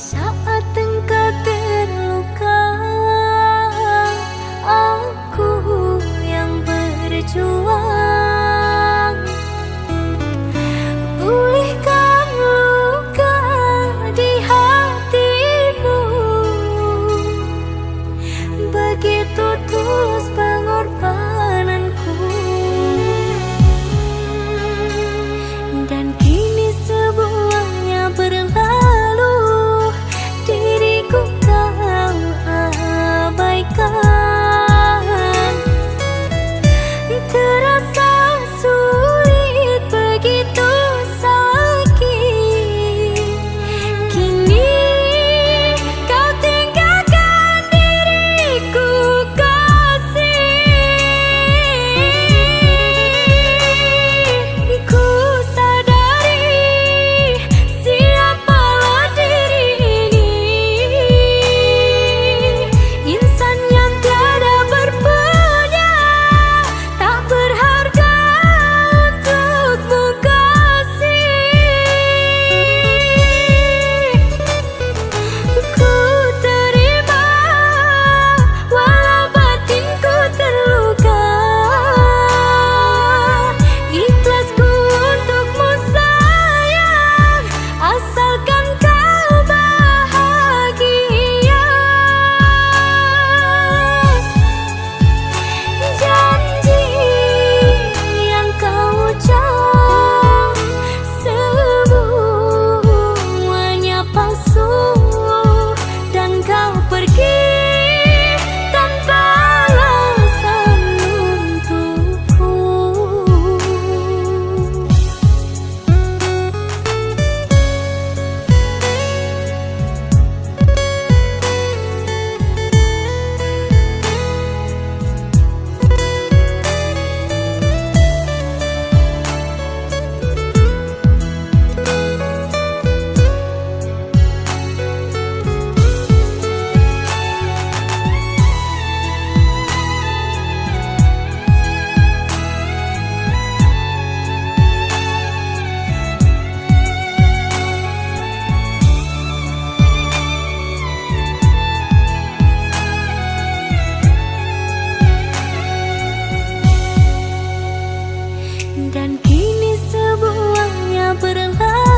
Saat engkau terluka, aku yang berjuang pulihkan luka di hatimu. Begitu tulus pengorbananku, dan kini semuanya berlalu, diriku kau abaikan. Terasa sulit, begitu sakit. Kini kau tinggalkan diriku, kasih. Ku sadari siapalah diri ini, insan yang tiada berpunya, tak berharga untukmu, kasih. Ku terima walau batinku terluka, ikhlasku untukmu sayang, asalkan kau bahagia. Janji yang kau ucap semuanya palsu, dan kau pergi tanpa alasan untukku. Dan kini semuanya berlalu,